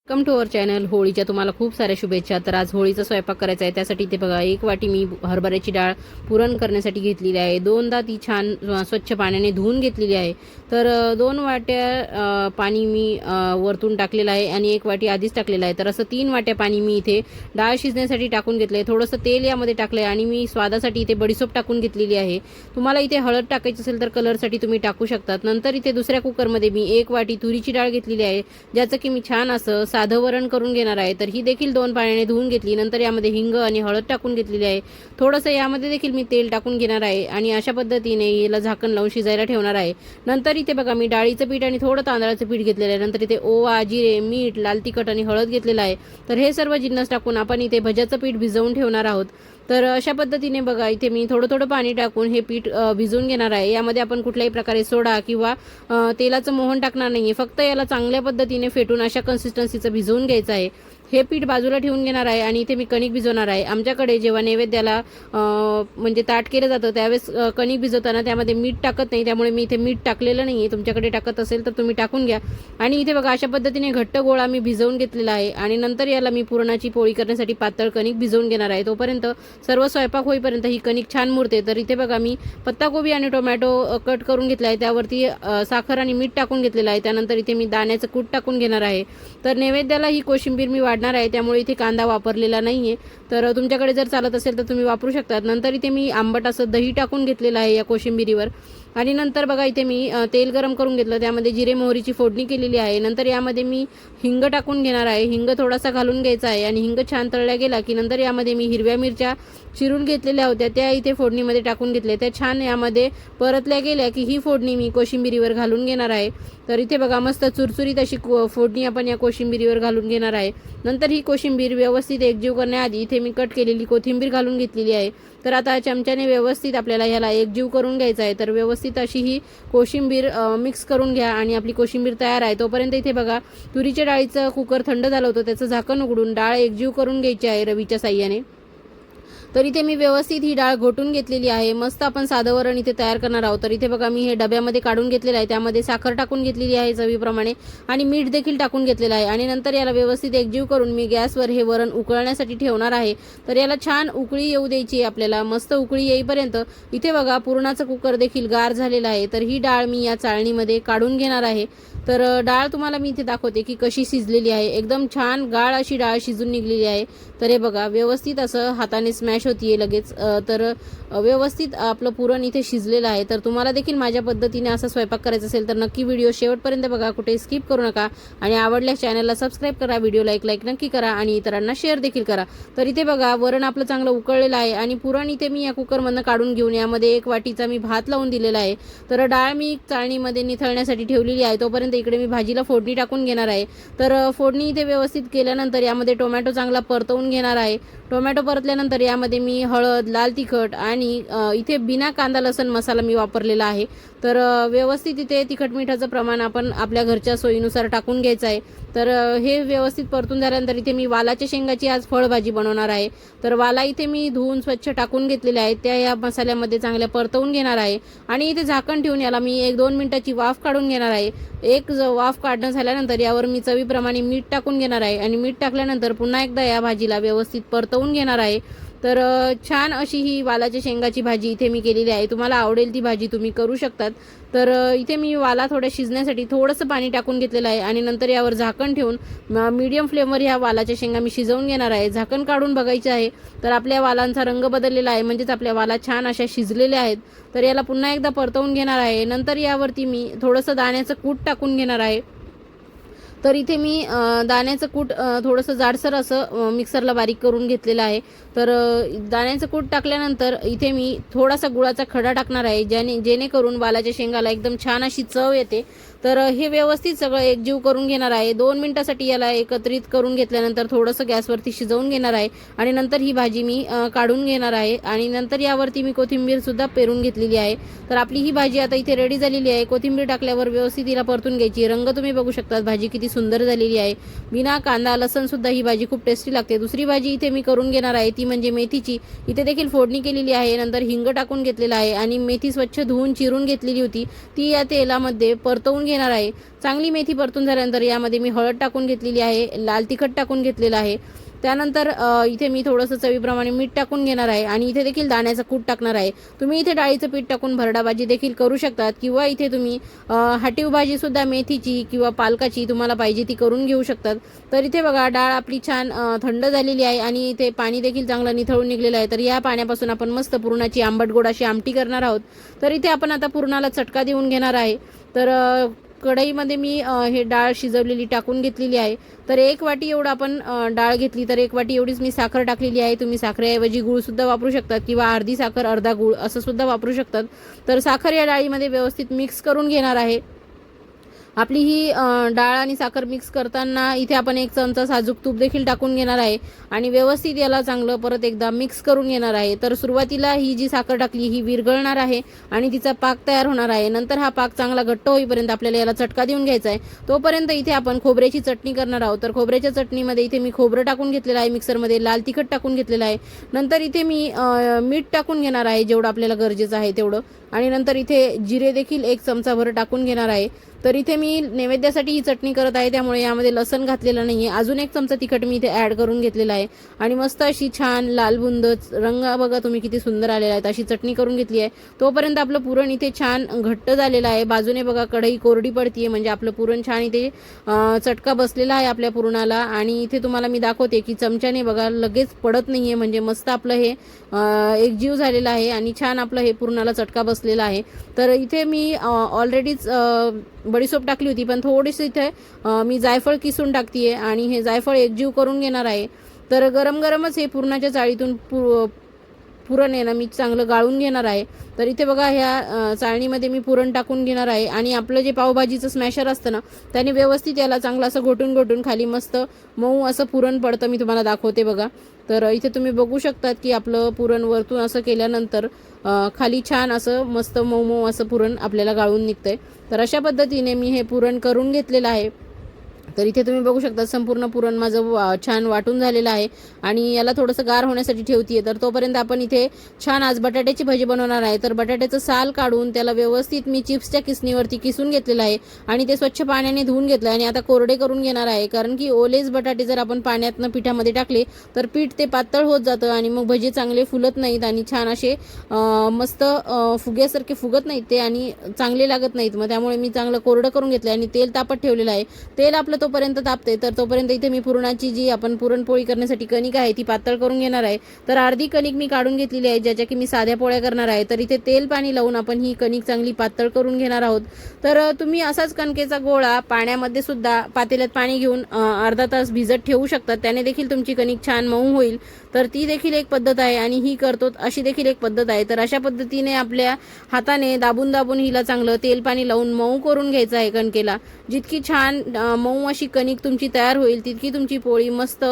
Welcome to our channel. होळीच्या तुम्हाला खूप साऱ्या शुभेच्छा. तर आज होळीचा स्वयंपाक करायचा आहे. त्यासाठी इथे बघा 1 वाटी मी हरभऱ्याची डाळ पुरण करण्यासाठी घेतलेली आहे. 2दा ती छान स्वच्छ पाण्याने धुवून घेतलेली आहे. तर 2 वाट्या पाणी मी वरतून टाकलेलं आहे आणि 1 वाटी आधीच टाकलेलं आहे. तर असं 3 वाट्या पाणी मी इथे डाळ शिजण्यासाठी टाकून घेतलं आहे. थोडंसं तेल यामध्ये टाकलं आहे आणि मी स्वादासाठी इथे बडीशेप टाकून घेतलेली आहे. तुम्हाला इथे हळद टाकायची असेल तर कलरसाठी तुम्ही टाकू शकतात. नंतर इथे दुसऱ्या कुकरमध्ये मी 1 वाटी तुरीची डाळ घेतलेली आहे, ज्याचं की मी छान असं साधं वरण करून घेणार आहे. तर ही देखील 2 पाण्याने धुवून घेतली. नंतर यामध्ये हिंग आणि हळद टाकून घेतलेली आहे. थोडंसं यामध्ये देखील मी तेल टाकून घेणार आहे आणि अशा पद्धतीने याला झाकण लावून शिजायला ठेवणार आहे. नंतर इथे बघा मी डाळीचं पीठ आणि थोडं तांदळाचं पीठ घेतलेलं आहे. नंतर इथे ओवा, जिरे, मीठ, लाल तिखट आणि हळद घेतलेलं आहे. तर हे सर्व जिन्नस टाकून आपण इथे भज्याचं पीठ भिजवून ठेवणार आहोत. तर अशा पद्धतीने बघा इथे मी थोडं थोडं पाणी टाकून हे पीठ भिजवून घेणार आहे. यामध्ये आपण कुठल्याही प्रकारे सोडा किंवा तेलाचं मोहन टाकणार नाही. फक्त याला चांगल्या पद्धतीने फेटून अशा कन्सिस्टन्सीचं भिजवून घ्यायचं आहे. हे पीठ बाजूला ठेवून घेणार आहे आणि इथे मी कणिक भिजवणार आहे. आमच्याकडे जेव्हा नैवेद्याला म्हणजे ताट केलं जातं त्यावेळेस कणिक भिजवताना त्यामध्ये मीठ टाकत नाही, त्यामुळे मी इथे मीठ टाकलेलं नाही आहे. तुमच्याकडे टाकत असेल तर तुम्ही टाकून घ्या. आणि इथे बघा अशा पद्धतीने घट्ट गोळा मी भिजवून घेतलेला आहे आणि नंतर याला मी पुरणाची पोळी करण्यासाठी पातळ कणिक भिजवून घेणार आहे. तोपर्यंत सर्व स्वयंपाक होईपर्यंत ही कणिक छान मुरते. तर इथे बघा मी पत्ताकोबी आणि टोमॅटो कट करून घेतला आहे, त्यावरती साखर आणि मीठ टाकून घेतलेलं आहे. त्यानंतर इथे मी दाण्याचं कूट टाकून घेणार आहे. तर नैवेद्याला ही कोशिंबीर मी वाढणार आहे, त्यामुळे इथे कांदा वापरलेला नाही आहे. तर तुमच्याकडे जर चालत असेल तर तुम्ही वापरू शकता. नंतर इथे मी आंबट असं दही टाकून घेतलेलं आहे या कोशिंबिरीवर. आणि नंतर बघा इथे मी तेल गरम करून घेतलं, त्यामध्ये जिरे मोहरीची फोडणी केलेली आहे. नंतर यामध्ये मी हिंग टाकून घेणार आहे. हिंग थोडासा घालून घ्यायचा आहे आणि हिंग छान तळल्या गेला की नंतर यामध्ये मी हिरव्या मिरच्या चिरून घेतलेल्या होत्या त्या इथे फोडणीमध्ये टाकून घेतल्या. त्या छान यामध्ये परतल्या गेल्या की ही फोडणी मी कोशिंबिरीवर घालून घेणार आहे. तर इथे बघा मस्त चुरचुरीत अशी फोडणी आपण या कोशिंबिरीवर घालून घेणार आहे. नंतर ही कोशिंबीर व्यवस्थित एकजीव करण्याआधी इथे मी कट केलेली कोथिंबीर घालून घेतलेली आहे. तर आता चमच्याने व्यवस्थित आपल्याला ह्याला एकजीव करून घ्यायचा आहे. तर व्यवस्थित अशी ही कोशिंबीर मिक्स करून घ्या आणि आपली कोशिंबीर तयार आहे. तोपर्यंत इथे बघा तुरीच्या डाळीचं कुकर थंड झालं होतं, त्याचं झाकण उघडून डाळ एकजीव करून घ्यायची आहे रवीच्या साह्याने. तर इथे मी व्यवस्थित ही डाळ घोटून घेतलेली आहे. मस्त आपण साधं वरण इथे तयार करणार आहोत. तर इथे बघा मी हे डब्यामध्ये काढून घेतलेलं आहे, त्यामध्ये साखर टाकून घेतलेली आहे चवीप्रमाणे आणि मीठ देखील टाकून घेतलेलं आहे. आणि नंतर याला व्यवस्थित एकजीव करून मी गॅसवर हे वरण उकळण्यासाठी ठेवणार आहे. तर याला छान उकळी येऊ द्यायची आहे आपल्याला. मस्त उकळी येईपर्यंत इथे बघा पुरणाचं कुकर देखील गार झालेलं आहे. तर ही डाळ मी या चाळणीमध्ये काढून घेणार आहे. तर डाळ तुम्हाला मी इथे दाखवते की कशी शिजलेली आहे. एकदम छान गाळ अशी डाळ शिजून निघलेली आहे. तर हे बघा व्यवस्थित असं हाताने स्मॅश होतीये लगेच. तर व्यवस्थित आपलं पुरण इथे शिजलेलं आहे. तर तुम्हाला देखील माझ्या पद्धतीने असा स्वयंपाक करायचा असेल तर नक्की व्हिडिओ शेवटपर्यंत बघा, कुठे स्किप करू नका. आणि आवडल्यास चॅनलला सबस्क्राईब करा, व्हिडिओला एक लाईक नक्की करा आणि इतरांना शेअर देखील करा. तर इथे बघा वरण आपलं चांगलं उकळलेलं आहे आणि पुरण इथे मी या कुकरमधनं काढून घेऊन यामध्ये 1 वाटीचा मी भात लावून दिलेला आहे. तर डाळ मी चाळणीमध्ये निथळण्यासाठी ठेवलेली आहे. तोपर्यंत इकडे मी भाजीला फोडणी टाकून घेणार आहे. तर फोडणी इथे व्यवस्थित केल्यानंतर यामध्ये टोमॅटो चांगला परतवून घेणार आहे. टोमॅटो परतल्यानंतर यामध्ये मी हळद, लाल तिखट आणि इथे बिना कांदा लसण मसाला मी वापरलेला आहे. तर व्यवस्थित इथे तिखट मिठाचं प्रमाण आपण आपल्या घरच्या सोयीनुसार टाकून घ्यायचं आहे. तर हे व्यवस्थित परतून झाल्यानंतर इथे मी वालाच्या शेंगाची आज फळभाजी बनवणार आहे. तर वाला इथे मी धुवून स्वच्छ टाकून घेतलेले आहेत, त्या या मसाल्यामध्ये चांगल्या परतवून घेणार आहे. आणि इथे झाकण ठेवून याला मी 1-2 मिनिटाची वाफ काढून घेणार आहे. एक वाफ काढणं झाल्यानंतर यावर मी चवीप्रमाणे मीठ टाकून घेणार आहे आणि मीठ टाकल्यानंतर पुन्हा एकदा या भाजीला व्यवस्थित परतवून घेणार आहे. तर छान अशी ही वालाच्या शेंगाची भाजी इथे मी केलेली आहे. तुम्हाला आवडेल ती भाजी तुम्ही करू शकतात. तर इथे मी वाला थोड्या शिजण्यासाठी थोडंसं पाणी टाकून घेतलेलं आहे आणि नंतर यावर झाकण ठेवून मीडियम फ्लेमवर ह्या वालाच्या शेंगा मी शिजवून घेणार आहे. झाकण काढून बघायचं आहे. तर आपल्या वालांचा रंग बदललेला आहे, म्हणजेच आपल्या वाला छान अशा शिजलेल्या आहेत. तर याला पुन्हा एकदा परतवून घेणार आहे. नंतर यावरती मी थोडंसं दाण्याचं कूट टाकून घेणार आहे. तर इथे मी दाण्याचं कूट थोडंसं जाडसर असं मिक्सरला बारीक करून घेतलेलं आहे. तर दाण्याचं कूट टाकल्यानंतर इथे मी थोडासा गुळाचा खडा टाकणार आहे, जेणेकरून वालाच्या शेंगाला एकदम छान अशी चव येते. तर हे व्यवस्थित सगळं एकजीव करून घेणार आहे. 2 मिनिटासाठी याला एकत्रित करून घेतल्यानंतर थोडंसं गॅसवरती शिजवून घेणार आहे आणि नंतर ही भाजी मी काढून घेणार आहे. आणि नंतर यावरती मी कोथिंबीरसुद्धा पेरून घेतलेली आहे. तर आपली ही भाजी आता इथे रेडी झालेली आहे. कोथिंबीर टाकल्यावर व्यवस्थित तिला परतून घ्यायची. रंग तुम्ही बघू शकता, भाजी किती सुंदर झालेली आहे. बिना कांदा लसण सुद्धा ही भाजी खूप टेस्टी लागते. दुसरी भाजी इथे मी करून घेणार आहे ती म्हणजे मेथीची. इथे देखील फोडणी केलेली आहे, नंतर हिंग टाकून घेतलेला आहे आणि मेथी स्वच्छ धुवून चिरून घेतलेली होती ती या तेलामध्ये परतवून घेणार आहे. चांगली मेथी परतून झाल्यानंतर यामध्ये मी हळद टाकून घेतलेली आहे, लाल तिखट टाकून घेतलेलं आहे. त्यानंतर इथे मी थोडंसं चवीप्रमाणे मीठ टाकून घेणार आहे आणि इथे देखील दाण्याचं कूट टाकणार आहे. तुम्ही इथे डाळीचं पीठ टाकून भरडा भाजी देखील करू शकतात किंवा इथे तुम्ही हाटीव भाजीसुद्धा मेथीची किंवा पालकाची तुम्हाला पाहिजे ती करून घेऊ शकतात. तर इथे बघा डाळ आपली छान थंड झालेली आहे आणि इथे पाणी देखील चांगलं निथळून निघलेलं आहे. तर या पाण्यापासून आपण मस्त पुरणाची आंबट गोड अशी आमटी करणार आहोत. तर इथे आपण आता पुरणाला चटका देऊन घेणार आहे. तर कढईमध्ये मी हे डाळ शिजवलेली टाकून घेतलेली आहे. तर 1 वाटी एवढं आपण डाळ घेतली तर 1 वाटी एवढीच मी साखर टाकलेली आहे. तुम्ही साखरेऐवजी गूळसुद्धा वापरू शकतात किंवा अर्धी साखर अर्धा गूळ असं सुद्धा वापरू शकतात. तर साखर या डाळीमध्ये व्यवस्थित मिक्स करून घेणार आहे. आपली ही डाळ आणि साखर मिक्स करताना इथे आपण 1 चमचा साजूक तूप देखील टाकून घेणार आहे आणि व्यवस्थित याला चांगलं परत एकदा मिक्स करून घेणार आहे. तर सुरुवातीला ही जी साखर टाकली ही विरघळणार आहे आणि तिचा पाक तयार होणार आहे. नंतर हा पाक चांगला घट्ट होईपर्यंत आपल्याला याला चटका देऊन घ्यायचा आहे. तोपर्यंत इथे आपण खोबऱ्याची चटणी करणार आहोत. तर खोबऱ्याच्या चटणीमध्ये इथे मी खोबरं टाकून घेतलेलं आहे मिक्सरमध्ये, लाल तिखट टाकून घेतलेलं आहे. नंतर इथे मी मीठ टाकून घेणार आहे जेवढं आपल्याला गरजेचं आहे तेवढं आणि नंतर इथे जिरे देखील 1 चमचाभर टाकून घेणार आहे. तर इथे मी नैवेद्यासाठी ही चटणी करत आहे त्यामुळे यामध्ये लसण घातलेलं नाही आहे. अजून 1 चमचा तिखट मी इथे ॲड करून घेतलेला आहे आणि मस्त अशी छान लालबुंद रंग बघा तुम्ही किती सुंदर आलेला आहे. अशी चटणी करून घेतली आहे. तोपर्यंत आपलं पुरण इथे छान घट्ट झालेलं आहे. बाजूने बघा कढई कोरडी पडतीये म्हणजे आपलं पुरण छान इथे चटका बसलेला आहे आपल्या पुरणाला आणि इथे तुम्हाला मी दाखवते की चमच्याने बघा लगेच पडत नाही आहे म्हणजे मस्त आपलं हे एकजीव झालेलं आहे आणि छान आपलं हे पुरणाला चटका बसलेला आहे. तर इथे मी ऑलरेडीच बडीशोप टाकली होती पण थोडीशी इथे मी जायफळ किसून टाकतीये आणि हे जायफळ एकजीव करून घेणार आहे. तर गरम गरमच हे पुरणाच्या चाळीतून पुरण आहे ना मी चांगलं गाळून घेणार आहे. तर इथे बघा ह्या चाळणीमध्ये मी पुरण टाकून घेणार आहे आणि आपलं जे पावभाजीचं स्मॅशर असतं ना त्याने व्यवस्थित याला चांगलं असं घोटून खाली मस्त मऊ असं पुरण पडतं. मी तुम्हाला दाखवते बघा. तर इथे तुम्ही बघू शकतात की आपलं पुरण वरतून असं केल्यानंतर खाली छान असं मस्त मऊ असं पुरण आपल्याला गाळून निघतंय. तर अशा पद्धतीने मी हे पुरण करून घेतलेलं आहे. तर इथे तुम्ही बघू शकता संपूर्ण पुरण माझं छान वाटून झालेलं आहे आणि याला थोडंसं गार होण्यासाठी ठेवतीये. तर तोपर्यंत आपण इथे छान आज बटाट्याची भाजी बनवणार आहे. तर बटाट्याचं साल काढून त्याला व्यवस्थित मी चिप्सच्या किसणीवरती किसून घेतलेलं आहे आणि ते स्वच्छ पाण्याने धुवून घेतलं आणि आता कोरडे करून घेणार आहे. कारण की ओलेच बटाटे जर आपण पाण्यातनं पिठामध्ये टाकले तर पीठ ते पातळ होत जातं आणि मग भजी चांगले फुलत नाहीत आणि छान असे मस्त फुग्यासारखे फुगत नाहीत ते आणि चांगले लागत नाहीत. मग त्यामुळे मी चांगलं कोरडं करून घेतलं आणि तेल तापत ठेवलेलं आहे. तेल आपलं तोपर्यंत तापते. तर तोपर्यंत इथे मी पुरणाची जी आपण पुरणपोळी करण्यासाठी कणिक आहे ती पातळ करून घेणार आहे. तर अर्धी कणिक मी काढून घेतलेली आहे ज्याच्या की मी साध्या पोळ्या करणार आहे. तर इथे तेल पाणी लावून आपण ही कणिक चांगली पातळ करून घेणार आहोत. तर तुम्ही असाच कणकेचा गोळा पाण्यामध्ये सुद्धा पातेल्यात पाणी घेऊन अर्धा तास भिजत ठेवू शकतात. त्याने देखील तुमची कणिक छान मऊ होईल. तर ती देखील एक पद्धत आहे आणि ही करतो अशी देखील एक पद्धत आहे. तर अशा पद्धतीने आपल्या हाताने दाबून हिला चांगलं तेल पाणी लावून मऊ करून घ्यायचं आहे कणकेला. जितकी छान मऊ अशी कणिक तुमची तयार होईल तितकी तुमची पोळी मस्त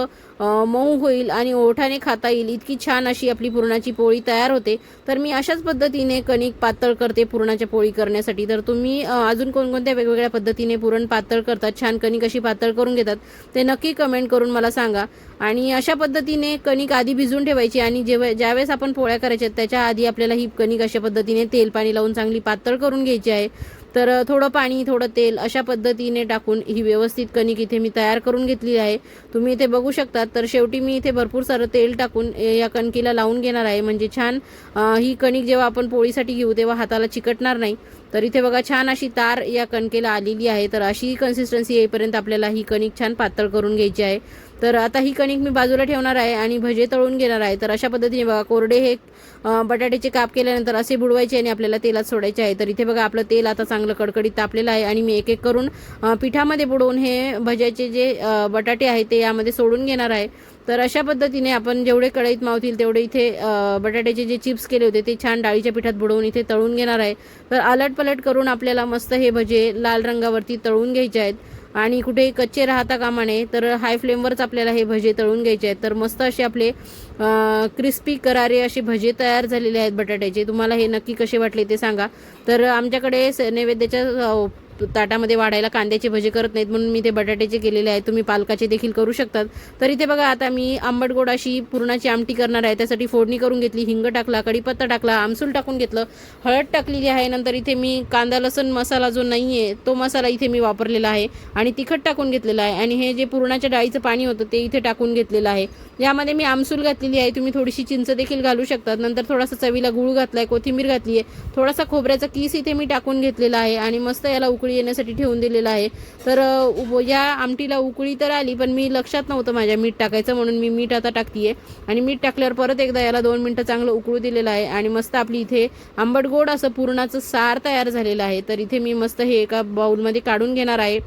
मऊ होईल आणि ओठाने खाता येईल इतकी छान अशी आपली पुरणाची पोळी तयार होते. तर मी अशाच पद्धतीने कणिक पातळ करते पुरणाच्या पोळी करण्यासाठी. तर तुम्ही अजून कोणकोणत्या वेगवेगळ्या पद्धतीने पुरण पातळ करतात, छान कणिक अशी पातळ करून घेतात ते नक्की कमेंट करून मला सांगा. आणि अशा पद्धतीने कणिक आधी भिजून ठेवायची आणि ज्यावेळेस आपण पोळ्या करायच्या त्याच्या आधी आपल्याला ही कणिक अशा पद्धतीने तेल पाणी लावून चांगली पातळ करून घ्यायची आहे. तर थोडं पाणी थोडं तेल अशा पद्धतीने टाकून ही व्यवस्थित कणिक इथे मी तयार करून घेतली आहे. तुम्ही इथे बघू शकता. तर शेवटी मी इथे भरपूर सारं तेल टाकून या कणकीला लावून घेणार आहे म्हणजे छान ही कणिक जेव्हा आपण पोळीसाठी घेऊ तेव्हा हाताला चिकटणार नाही. तर इथे बघा छान अशी तार या कणकेला आलेली आहे. तर अशी कन्सिस्टन्सी येईपर्यंत आपल्याला ही कणिक छान पातळ करून घ्यायची आहे. तर आता ही कणिक मी बाजूला ठेवणार आहे आणि भजे तळून घेणार आहे. तर अशा पद्धतीने बघा कोरडे हे बटाट्याचे काप केल्यानंतर असे बुडवायचे आणि आपल्याला तेलात सोडायचे आहे. तर इथे बघा आपलं तेल आता चांगलं कडकडीत तापलेलं आहे आणि मी एक एक करून पिठामध्ये बुडवून हे भज्याचे जे बटाटे आहेत ते यामध्ये सोडून घेणार आहे. तर अशा पद्धतीने आपण जेवढे कढईत मावतील तेवढे इथे बटाट्याचे जे चिप्स केले होते ते छान डाळीच्या पिठात बुडवून इथे तळून घेणार आहे. तर अलटपलट करून आपल्याला मस्त हे भजे लाल रंगावरती तळून घ्यायचे आहेत आणि कुठेही कच्चे राहता कामा नये. तर हाय फ्लेमवरच आपल्याला हे भजे तळून घ्यायचे आहेत. तर मस्त असे आपले क्रिस्पी करारे असे भजे तयार झालेले आहेत बटाट्याचे. तुम्हाला हे नक्की कसे वाटले ते सांगा. तर आमच्याकडे नैवेद्याच्या ताटामध्ये वाढायला कांद्याचे भजे करत नाहीत, म्हणून मी ते बटाट्याचे केलेले आहे. तुम्ही पालकाचे देखील करू शकतात. तर इथे बघा आता मी आंबट गोड अशी पुरणाची आमटी करणार आहे. त्यासाठी फोडणी करून घेतली, हिंग टाकला, कढीपत्ता टाकला, आमसूल टाकून घेतलं, हळद टाकलेली आहे. नंतर इथे मी कांदा लसूण मसाला जो नाही आहे तो मसाला इथे मी वापरलेला आहे आणि तिखट टाकून घेतलेला आहे. आणि हे जे पुरणाच्या डाळीचं पाणी होतं ते इथे टाकून घेतलेलं आहे. यामध्ये मी आमसूल घातलेली आहे, तुम्ही थोडीशी चिंच देखील घालू शकतात. नंतर थोडासा चवीला गूळ घातलाय, कोथिंबीर घातली आहे, थोडासा खोबऱ्याचा किस इथे मी टाकून घेतलेला आहे आणि मस्त याला उकळी येण्यासाठी ठेवून दिलेला आहे. तर या आमटीला उकळी तर आली, पण मी लक्षात नव्हतं माझ्या मीठ टाकायचं, म्हणून मी मीठ आता टाकतीये. आणि मीठ टाकल्यावर परत एकदा याला 2 मिनिटं चांगलं उकळू दिलेलं आहे आणि मस्त आपली इथे आंबट गोड असं पुरणाचं सार तयार झालेलं आहे. तर इथे मी मस्त हे एका बाउलमध्ये काढून घेणार आहे.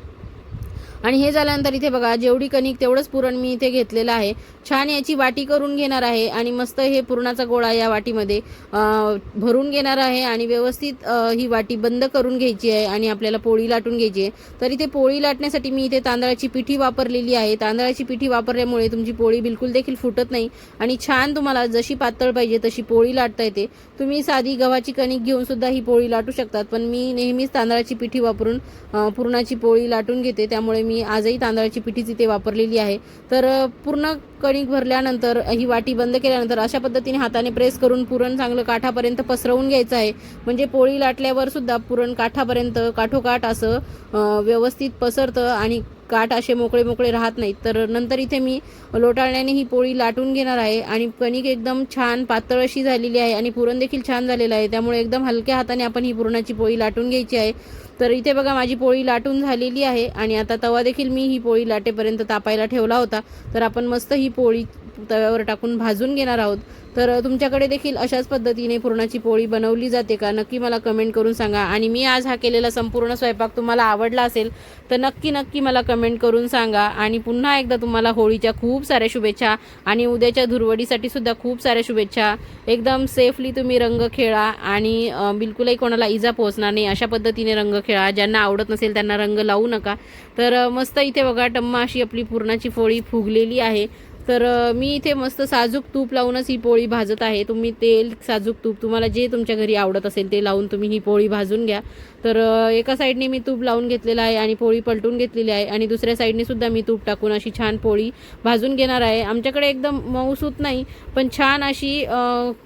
आणि हे झाल्यानंतर इथे बघा जेवढी कणिक तेवढंच पुरण मी इथे घेतलेलं आहे. छान याची वाटी करून घेणार आहे आणि मस्त हे पुरणाचा गोळा या वाटीमध्ये भरून घेणार आहे आणि व्यवस्थित ही वाटी बंद करून घ्यायची आहे आणि आपल्याला पोळी लाटून घ्यायची आहे. तर इथे पोळी लाटण्यासाठी मी इथे तांदळाची पिठी वापरलेली आहे. तांदळाची पिठी वापरल्यामुळे तुमची पोळी बिलकुल देखील फुटत नाही आणि छान तुम्हाला जशी पातळ पाहिजे तशी पोळी लाटता येते. तुम्ही साधी गव्हाची कणिक घेऊन सुद्धा ही पोळी लाटू शकतात, पण मी नेहमीच तांदळाची पिठी वापरून पुरणाची पोळी लाटून घेते, त्यामुळे मी आजही तांदळाची पिठीच इथे वापरलेली आहे. तर पूर्ण कणिक भरल्यानंतर ही वाटी बंद केल्यानंतर अशा पद्धतीने हाताने प्रेस करून पुरण चांगलं काठापर्यंत पसरवून घ्यायचं आहे. म्हणजे पोळी लाटल्यावर सुद्धा पुरण काठापर्यंत काठोकाठ असं व्यवस्थित पसरतं आणि काठ असे मोकळे मोकळे राहत नाहीत. तर नंतर इथे मी लोटाळण्याने ही पोळी लाटून घेणार आहे आणि कणिक एकदम छान पातळ अशी झालेली आहे आणि पुरण देखील छान झालेलं आहे, त्यामुळे एकदम हलक्या हाताने आपण ही पुरणाची पोळी लाटून घ्यायची आहे. तर इथे बघा माझी पोळी लाटून झालेली आहे आणि आता तवा देखील मी ही पोळी लाटेपर्यंत तापायला ठेवला होता. तर आपण मस्त ही पोळी तव्यावर टाकून भाजून घेणार आहोत. तर तुमच्याकडे देखील अशाच पद्धतीने पुरणाची पोळी बनवली जाते का, नक्की मला कमेंट करून सांगा. आणि मी आज हा केलेला संपूर्ण स्वयंपाक तुम्हाला आवडला असेल तर नक्की मला कमेंट करून सांगा. आणि पुन्हा एकदा तुम्हाला होळीच्या खूप साऱ्या शुभेच्छा आणि उद्याच्या धुरवडीसाठी सुद्धा खूप साऱ्या शुभेच्छा. एकदम सेफली तुम्ही रंग खेळा आणि बिलकुलही कोणाला इजा पोहोचणार नाही अशा पद्धतीने रंग खेळा. ज्यांना आवडत नसेल त्यांना रंग लावू नका. तर मस्त इथे बघा टम्मा अशी आपली पुरणाची पोळी फुगलेली आहे. तर मी इथे मस्त साजूक तूप लावूनच ही पोळी भाजत आहे. तुम्ही तेल, साजूक तूप तुम्हाला जे तुमच्या घरी आवडत असेल ते लावून तुम्ही ही पोळी भाजून घ्या. तर एका साईडने मी तूप लावून घेतलेलं आहे आणि पोळी पलटून घेतलेली आहे आणि दुसऱ्या साईडने सुद्धा मी तूप टाकून अशी छान पोळी भाजून घेणार आहे. आमच्याकडे एकदम मऊसूत नाही, पण छान अशी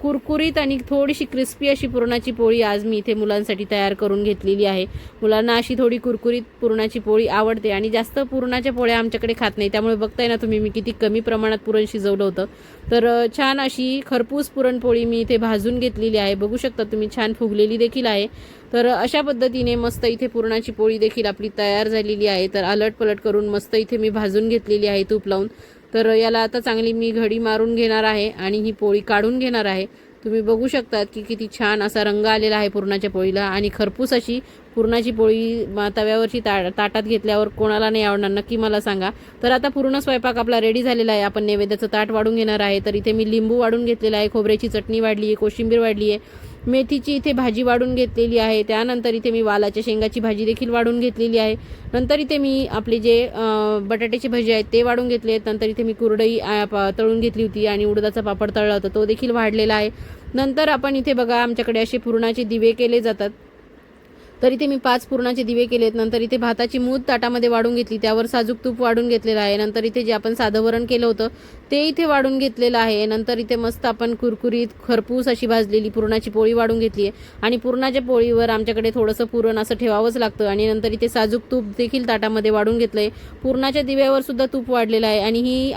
कुरकुरीत आणि थोडीशी क्रिस्पी अशी पुरणाची पोळी आज मी इथे मुलांसाठी तयार करून घेतलेली आहे. मुलांना अशी थोडी कुरकुरीत पुरणाची पोळी आवडते आणि जास्त पुरणाच्या पोळ्या आमच्याकडे खात नाही, त्यामुळे बघताय ना तुम्ही मी किती कमी प्रमाणात पुरण शिजवलं होतं. तर छान अशी खरपूस पुरणपोळी मी इथे भाजून घेतलेली आहे. बघू शकता तुम्ही छान फुगलेली देखील आहे. तर अशा पद्धतीने मस्त इथे पुरणाची पोळी देखील आपली तयार झालेली आहे. तर अलट पलट करून मस्त इथे मी भाजून घेतलेली आहे तूप लावून. तर याला आता चांगली मी घडी मारून घेणार आहे आणि ही पोळी काढून घेणार आहे. तुम्ही बघू शकतात की किती छान असा रंग आलेला आहे पुरणाच्या पोळीला आणि खरपूस अशी पुरणाची पोळी तव्यावरची ताटात घेतल्यावर कोणाला नाही आवडणार, नक्की मला सांगा. तर आता पूर्ण स्वयंपाक आपला रेडी झालेला आहे. आपण नैवेद्याचं ताट वाढून घेणार आहे. तर इथे मी लिंबू वाढून घेतलेला आहे, खोबऱ्याची चटणी वाढली आहे, कोशिंबीर वाढली आहे, मेथीची इथे भाजी वाढून घेतलेली आहे. त्यानंतर इथे मी वालाच्या शेंगाची भाजी देखील वाढून घेतलेली आहे. नंतर इथे मी आपले जे बटाट्याची भाजी आहेत ते वाढून घेतले आहेत. नंतर इथे मी कुरडई तळून घेतली होती आणि उडदाचा पापड तळला होता तो देखील वाढलेला आहे. नंतर आपण इथे बघा आमच्याकडे असे पुरणाचे दिवे केले जातात. तर इथे मी 5 पुरणाचे दिवे केलेत. नंतर इथे भाताची मूद ताटामध्ये वाढून घेतली, त्यावर साजूक तूप वाढून घेतलेलं आहे. नंतर इथे जे आपण साधं वरण केलं होतं ते इथे वाढून घेतलेलं आहे. नंतर इथे मस्त आपण कुरकुरीत खरपूस अशी भाजलेली पुरणाची पोळी वाढून घेतली आहे आणि पुरणाच्या पोळीवर आमच्याकडे थोडंसं पुरण असं ठेवावंच लागतं. आणि नंतर इथे साजूक तूप देखील ताटामध्ये वाढून घेतलं आहे. पुरणाच्या दिव्यावर सुद्धा तूप वाढलेलं आहे आणि ही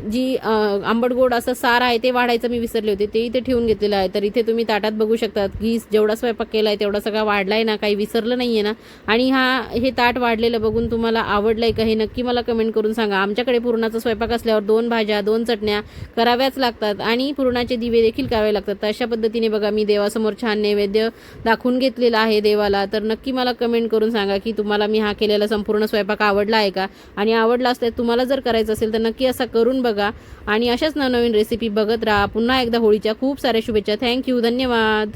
जी आंबट गोड असं सार आहे ते वाढायचं मी विसरले होते, ते इथे ठेवून घेतलेलं आहे. तर इथे तुम्ही ताटात बघू शकतात की जेवढा स्वयंपाक केला आहे तेवढा सगळा वाढला आहे ना, काही विसरलं नाही आहे ना. आणि हे ताट वाढलेलं बघून तुम्हाला आवडलं आहे का हे नक्की मला कमेंट करून सांगा. आमच्याकडे पुरणाचा स्वयंपाक असल्यावर 2 भाज्या 2 चटण्या कराव्याच लागतात आणि पुरणाचे दिवे देखील करावे लागतात. तर अशा पद्धतीने बघा मी देवासमोर छान नैवेद्य दाखवून घेतलेला आहे देवाला. तर नक्की मला कमेंट करून सांगा की तुम्हाला मी हा केलेला संपूर्ण स्वयंपाक आवडला आहे का, आणि आवडला असल्यास तुम्हाला जर करायचं असेल तर नक्की असा करून बघा आणि अशाच नवनवीन रेसिपी बघत राहा. पुन्हा एकदा होळीच्या खूप साऱ्या शुभेच्छा. थँक्यू, धन्यवाद.